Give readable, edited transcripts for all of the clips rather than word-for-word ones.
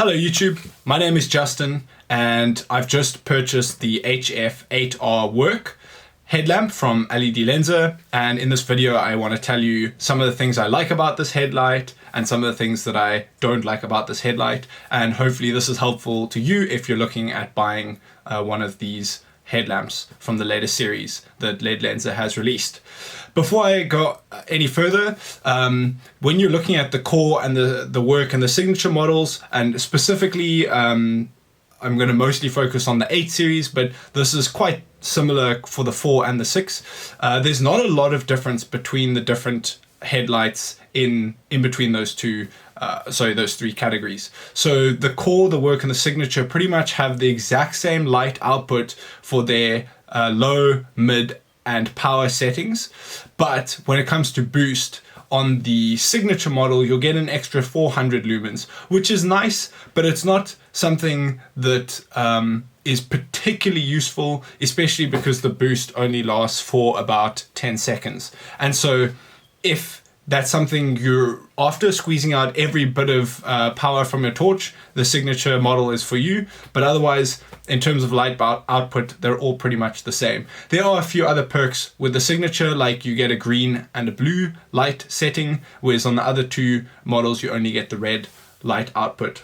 Hello YouTube, my name is Justin and I've just purchased the HF8R Work headlamp from LEDLenser, and in this video I want to tell you some of the things I like about this headlight and some of the things that I don't like about this headlight, and hopefully this is helpful to you if you're looking at buying one of these headlamps from the latest series that LEDLenser has released. Before I go any further, when you're looking at the core and the work and the signature models, and specifically I'm going to mostly focus on the 8 series, but this is quite similar for the 4 and the 6. There's not a lot of difference between the different headlights in between those those three categories. So the core, the work, and the signature pretty much have the exact same light output for their low, mid, and power settings. But when it comes to boost, on the signature model, you'll get an extra 400 lumens, which is nice, but it's not something that is particularly useful, especially because the boost only lasts for about 10 seconds. And so if that's something you're after, squeezing out every bit of power from your torch, the signature model is for you. But otherwise, in terms of light output, they're all pretty much the same. There are a few other perks with the signature, like you get a green and a blue light setting, whereas on the other two models, you only get the red light output.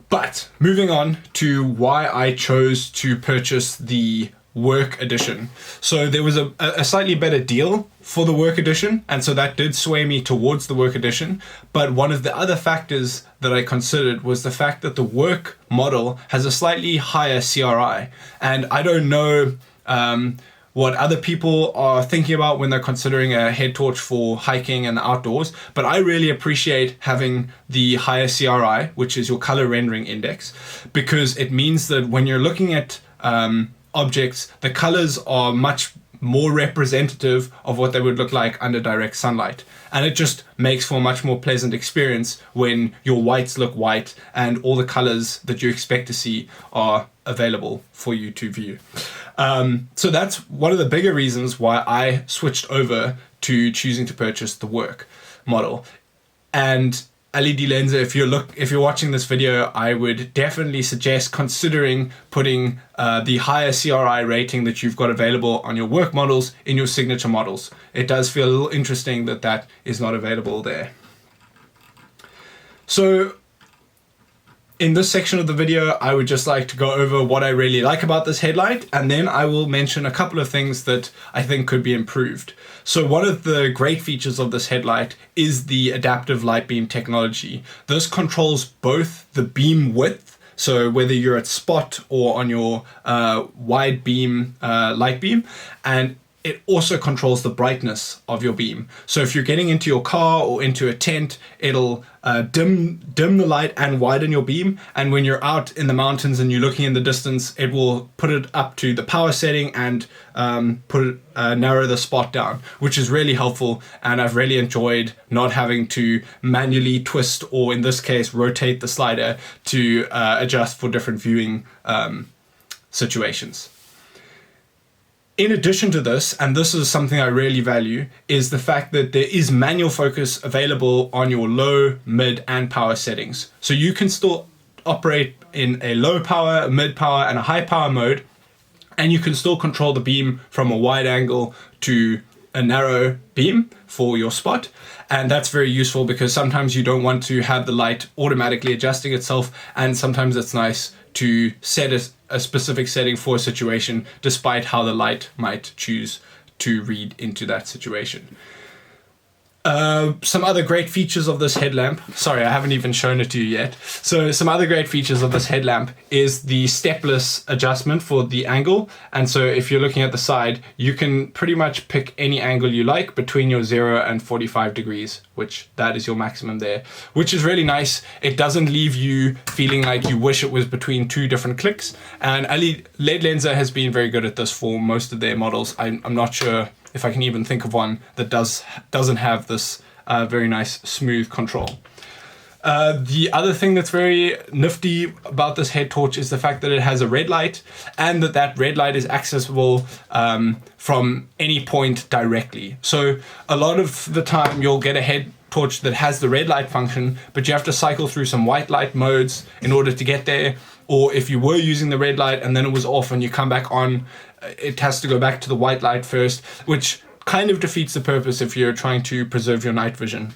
But moving on to why I chose to purchase the Work Edition. So there was a slightly better deal for the Work Edition, and so that did sway me towards the Work Edition. But one of the other factors that I considered was the fact that the Work model has a slightly higher CRI, and I don't know what other people are thinking about when they're considering a head torch for hiking and the outdoors, but I really appreciate having the higher CRI, which is your color rendering index, because it means that when you're looking at objects, the colors are much more representative of what they would look like under direct sunlight, and it just makes for a much more pleasant experience when your whites look white and all the colors that you expect to see are available for you to view. So that's one of the bigger reasons why I switched over to choosing to purchase the Work model. And LEDLenser, if you're watching this video, I would definitely suggest considering putting the higher CRI rating that you've got available on your Work models in your signature models. It does feel a little interesting that that is not available there. So in this section of the video, I would just like to go over what I really like about this headlight, and then I will mention a couple of things that I think could be improved. So one of the great features of this headlight is the adaptive light beam technology. This controls both the beam width, so whether you're at spot or on your wide beam light beam, and it also controls the brightness of your beam. So if you're getting into your car or into a tent, it'll dim the light and widen your beam. And when you're out in the mountains and you're looking in the distance, it will put it up to the power setting and narrow the spot down, which is really helpful. And I've really enjoyed not having to manually twist, or in this case, rotate the slider to adjust for different viewing situations. In addition to this, and this is something I really value, is the fact that there is manual focus available on your low, mid, and power settings. So you can still operate in a low power, mid power, and a high power mode, and you can still control the beam from a wide angle to a narrow beam for your spot. And that's very useful because sometimes you don't want to have the light automatically adjusting itself, and sometimes it's nice to set a specific setting for a situation despite how the light might choose to read into that situation. Some other great features of this headlamp, sorry, I haven't even shown it to you yet. So some other great features of this headlamp is the stepless adjustment for the angle. And so if you're looking at the side, you can pretty much pick any angle you like between your 0 and 45 degrees, which that is your maximum there, which is really nice. It doesn't leave you feeling like you wish it was between two different clicks. And LEDLenser has been very good at this for most of their models. I'm not sure if I can even think of one that doesn't have this very nice smooth control. The other thing that's very nifty about this head torch is the fact that it has a red light, and that red light is accessible from any point directly. So a lot of the time you'll get a head torch that has the red light function, but you have to cycle through some white light modes in order to get there. Or if you were using the red light and then it was off and you come back on, it has to go back to the white light first, which kind of defeats the purpose if you're trying to preserve your night vision.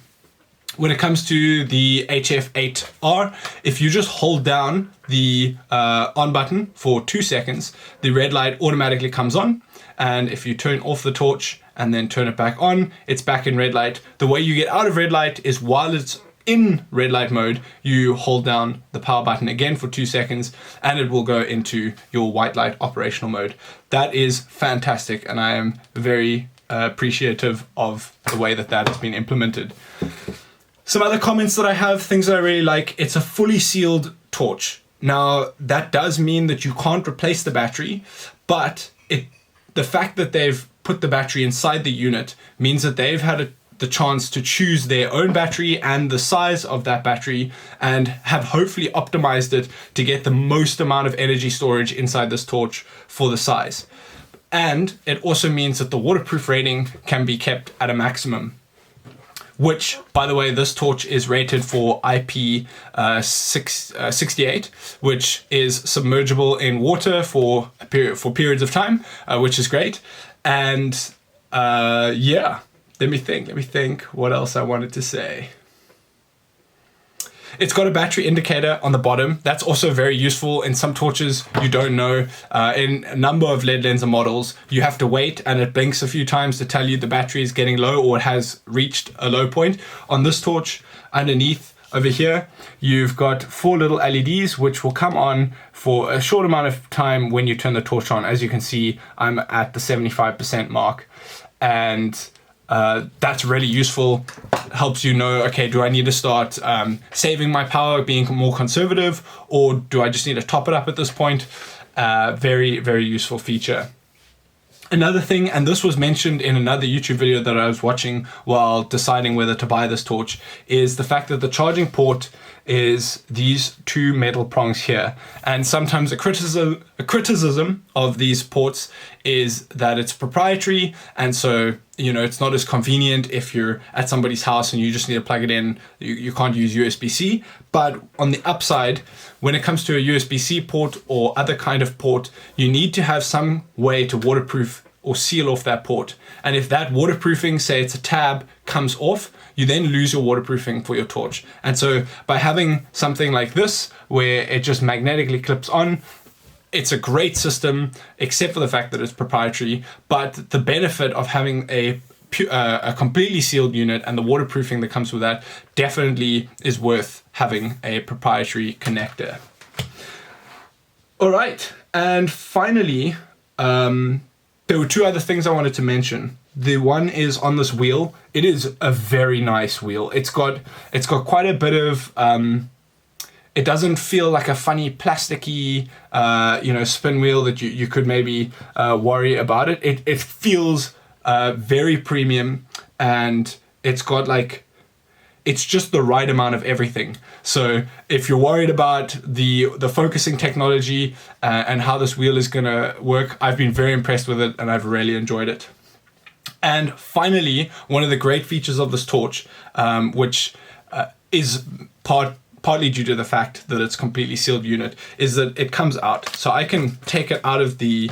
When it comes to the HF8R, if you just hold down the on button for 2 seconds, the red light automatically comes on. And if you turn off the torch and then turn it back on, it's back in red light. The way you get out of red light is while it's in red light mode, you hold down the power button again for 2 seconds and it will go into your white light operational mode. That is fantastic, and I am very appreciative of the way that that has been implemented. Some other comments that I have, things that I really like, it's a fully sealed torch. Now, that does mean that you can't replace the battery, but the fact that they've put the battery inside the unit means that they've had the chance to choose their own battery and the size of that battery and have hopefully optimized it to get the most amount of energy storage inside this torch for the size. And it also means that the waterproof rating can be kept at a maximum, which, by the way, this torch is rated for IP68, which is submergible in water for periods of time, which is great. And yeah, let me think what else I wanted to say. It's got a battery indicator on the bottom. That's also very useful. In some torches, you don't know. In a number of LEDLenser models, you have to wait and it blinks a few times to tell you the battery is getting low or it has reached a low point. On this torch, underneath over here, you've got 4 little LEDs which will come on for a short amount of time when you turn the torch on. As you can see, I'm at the 75% mark, and that's really useful. Helps you know, okay, do I need to start saving my power, being more conservative, or do I just need to top it up at this point? Very, very useful feature. Another thing, and this was mentioned in another YouTube video that I was watching while deciding whether to buy this torch, is the fact that the charging port is these 2 metal prongs here. And sometimes a criticism of these ports is that it's proprietary, and so, you know, it's not as convenient if you're at somebody's house and you just need to plug it in. You can't use USB-C. But on the upside, when it comes to a USB-C port or other kind of port, you need to have some way to waterproof or seal off that port. And if that waterproofing, say it's a tab, comes off, you then lose your waterproofing for your torch. And so by having something like this, where it just magnetically clips on, it's a great system, except for the fact that it's proprietary. But the benefit of having a completely sealed unit and the waterproofing that comes with that definitely is worth having a proprietary connector. All right, and finally, there were 2 other things I wanted to mention. The one is on this wheel. It is a very nice wheel. It's got quite a bit of, it doesn't feel like a funny plasticky, spin wheel that you could maybe worry about it. It feels very premium, and it's got it's just the right amount of everything. So if you're worried about the focusing technology and how this wheel is gonna work, I've been very impressed with it and I've really enjoyed it. And finally, one of the great features of this torch, which is partly due to the fact that it's a completely sealed unit, is that it comes out. So I can take it out of the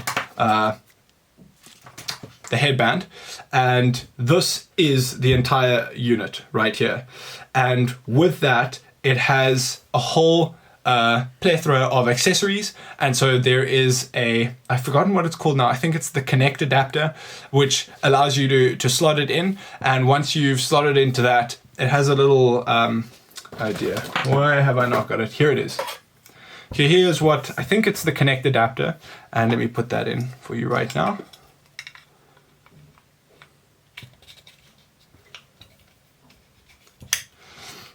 headband, and this is the entire unit right here. And with that, it has a whole plethora of accessories. And so there is I've forgotten what it's called now. I think it's the Connect adapter, which allows you to slot it in. And once you've slotted into that, it has a little, oh dear, why have I not got it? Here it is. So here's what, I think it's the Connect adapter. And let me put that in for you right now.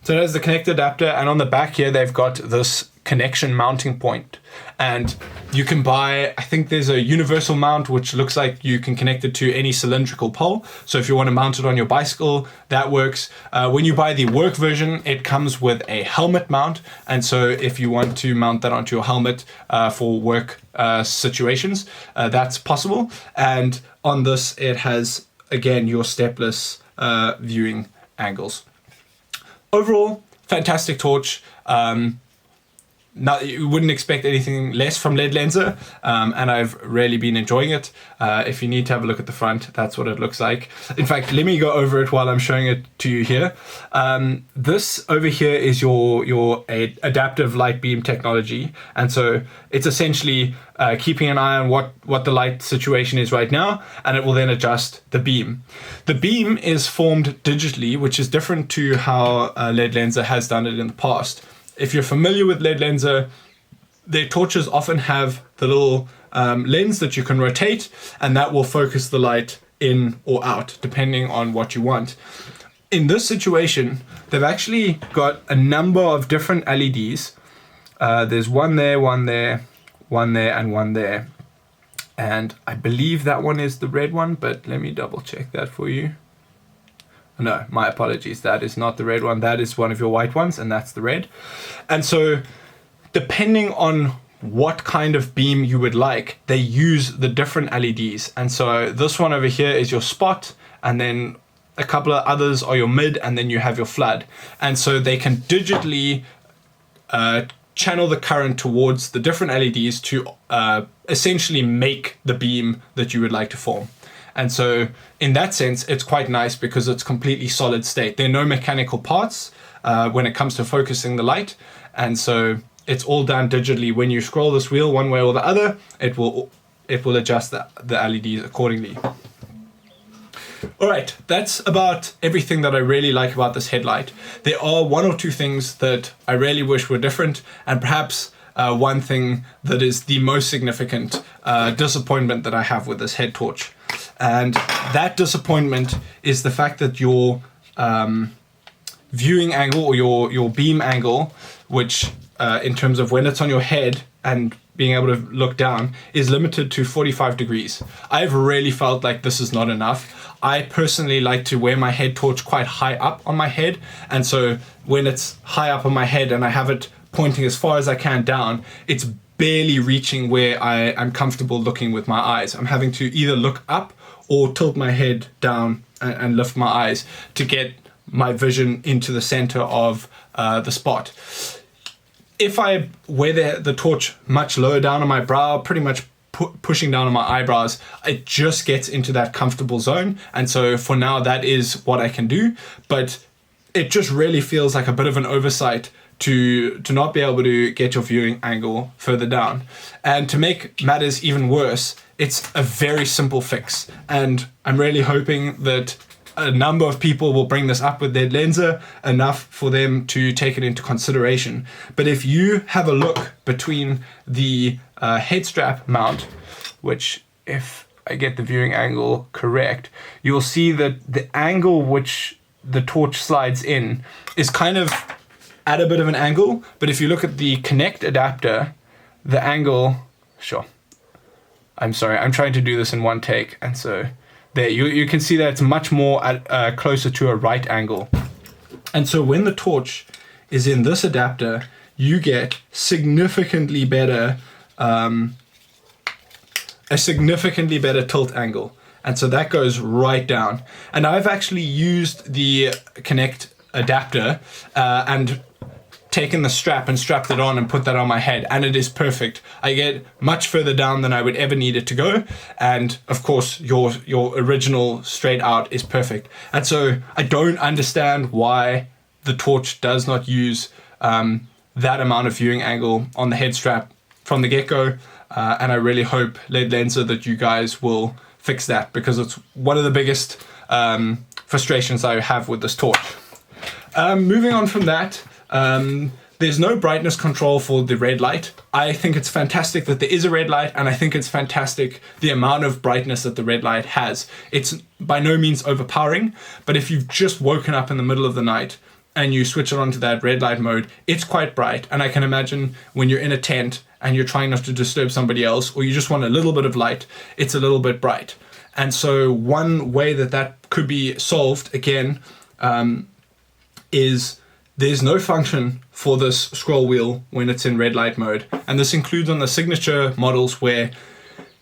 So there's the Connect adapter, and on the back here they've got this connection mounting point, and you can buy, I think there's a universal mount which looks like you can connect it to any cylindrical pole. So if you want to mount it on your bicycle, that works. When you buy the work version, it comes with a helmet mount, and so if you want to mount that onto your helmet for work situations, that's possible. And on this, it has, again, your stepless viewing angles. overall, fantastic torch. You wouldn't expect anything less from LEDLenser, and I've really been enjoying it. If you need to have a look at the front, that's what it looks like. In fact, let me go over it while I'm showing it to you here. This over here is your adaptive light beam technology, and so it's essentially keeping an eye on what the light situation is right now, and it will then adjust the beam. The beam is formed digitally, which is different to how LEDLenser has done it in the past. If you're familiar with LEDLenser, their torches often have the little lens that you can rotate, and that will focus the light in or out, depending on what you want. In this situation, they've actually got a number of different LEDs. There's one there, one there, one there, and one there. And I believe that one is the red one, but let me double check that for you. No, my apologies. That is not the red one. That is one of your white ones, and that's the red. And so depending on what kind of beam you would like, they use the different LEDs. And so this one over here is your spot, and then a couple of others are your mid, and then you have your flood. And so they can digitally channel the current towards the different LEDs to essentially make the beam that you would like to form. And so in that sense, it's quite nice because it's completely solid state. There are no mechanical parts when it comes to focusing the light. And so it's all done digitally. When you scroll this wheel one way or the other, it will adjust the LEDs accordingly. All right, that's about everything that I really like about this headlight. There are one or two things that I really wish were different, and perhaps one thing that is the most significant disappointment that I have with this head torch. And that disappointment is the fact that your viewing angle, or your beam angle, which in terms of when it's on your head and being able to look down, is limited to 45 degrees. I've really felt like this is not enough. I personally like to wear my head torch quite high up on my head, and so when it's high up on my head and I have it pointing as far as I can down, it's barely reaching where I'm comfortable looking with my eyes. I'm having to either look up or tilt my head down and lift my eyes to get my vision into the center of the spot. If I wear the torch much lower down on my brow, pretty much pushing down on my eyebrows, it just gets into that comfortable zone. And so for now, that is what I can do. But it just really feels like a bit of an oversight to not be able to get your viewing angle further down. And to make matters even worse, it's a very simple fix. And I'm really hoping that a number of people will bring this up with LEDLenser, enough for them to take it into consideration. But if you have a look between the head strap mount, which if I get the viewing angle correct, you'll see that the angle which the torch slides in is kind of at a bit of an angle. But if you look at the connect adapter, the angle, sure. I'm sorry, I'm trying to do this in one take. And so there, you can see that it's much more closer to a right angle. And so when the torch is in this adapter, you get significantly better, a significantly better tilt angle. And so that goes right down. And I've actually used the Connect adapter and taken the strap and strapped it on and put that on my head, and it is perfect. I get much further down than I would ever need it to go, and of course your original straight out is perfect. And so I don't understand why the torch does not use that amount of viewing angle on the head strap from the get-go, and I really hope LEDLenser that you guys will fix that, because it's one of the biggest frustrations I have with this torch. Moving on from that, there's no brightness control for the red light. I think it's fantastic that there is a red light, and I think it's fantastic the amount of brightness that the red light has. It's by no means overpowering, but if you've just woken up in the middle of the night and you switch it onto that red light mode, it's quite bright. And I can imagine when you're in a tent and you're trying not to disturb somebody else, or you just want a little bit of light, it's a little bit bright. And so one way that could be solved, again, is there's no function for this scroll wheel when it's in red light mode. And this includes on the signature models, where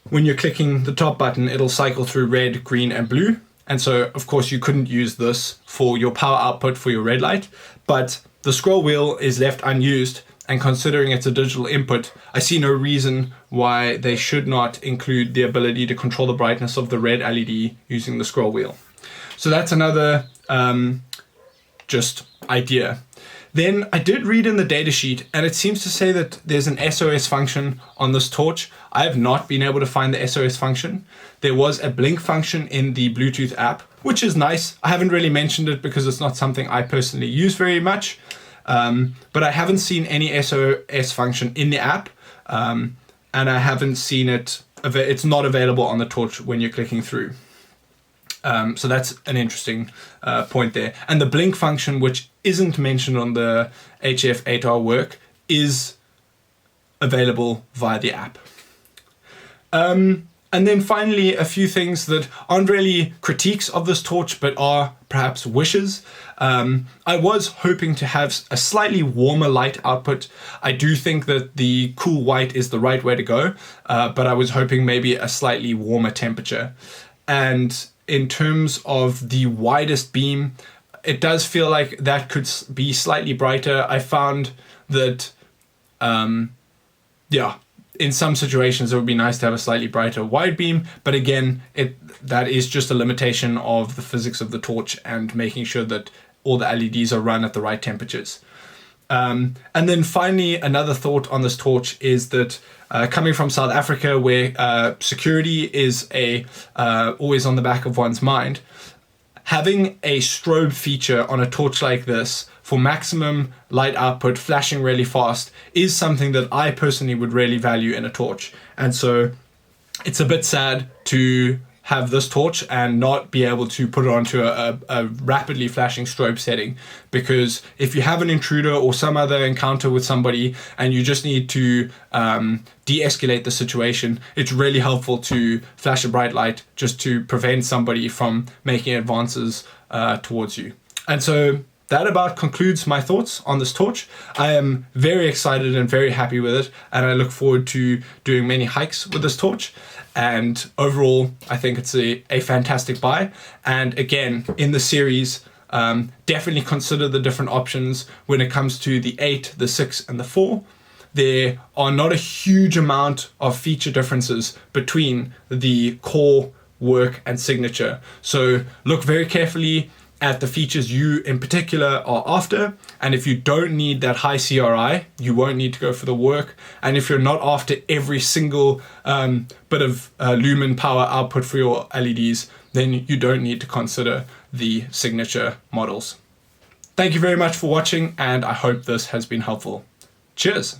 when you're clicking the top button, it'll cycle through red, green, and blue. And so, of course, you couldn't use this for your power output for your red light, but the scroll wheel is left unused. And considering it's a digital input, I see no reason why they should not include the ability to control the brightness of the red LED using the scroll wheel. So that's another just idea. Then I did read in the datasheet, and it seems to say that there's an SOS function on this torch. I have not been able to find the SOS function. There was a blink function in the Bluetooth app, which is nice. I haven't really mentioned it because it's not something I personally use very much. But I haven't seen any SOS function in the app, and I haven't seen it. It's not available on the torch when you're clicking through. So that's an interesting point there. And the blink function, which isn't mentioned on the HF8R Work, is available via the app. And then finally, a few things that aren't really critiques of this torch, but are perhaps wishes. I was hoping to have a slightly warmer light output. I do think that the cool white is the right way to go, but I was hoping maybe a slightly warmer temperature. And in terms of the widest beam, it does feel like that could be slightly brighter. I found that, in some situations it would be nice to have a slightly brighter wide beam, but again, that is just a limitation of the physics of the torch and making sure that all the LEDs are run at the right temperatures. And then finally, another thought on this torch is that coming from South Africa, where security is always on the back of one's mind, having a strobe feature on a torch like this for maximum light output, flashing really fast, is something that I personally would really value in a torch. And so it's a bit sad to have this torch and not be able to put it onto a rapidly flashing strobe setting, because if you have an intruder or some other encounter with somebody and you just need to de-escalate the situation, it's really helpful to flash a bright light just to prevent somebody from making advances towards you. And so that about concludes my thoughts on this torch. I am very excited and very happy with it, and I look forward to doing many hikes with this torch. And overall, I think it's a fantastic buy. And again, in the series, definitely consider the different options when it comes to the 8, the 6, and the 4. There are not a huge amount of feature differences between the core, work, and signature. So look very carefully at the features you in particular are after, and if you don't need that high CRI, you won't need to go for the work. And if you're not after every single bit of lumen power output for your LEDs, then you don't need to consider the signature models. Thank you very much for watching, and I hope this has been helpful. Cheers!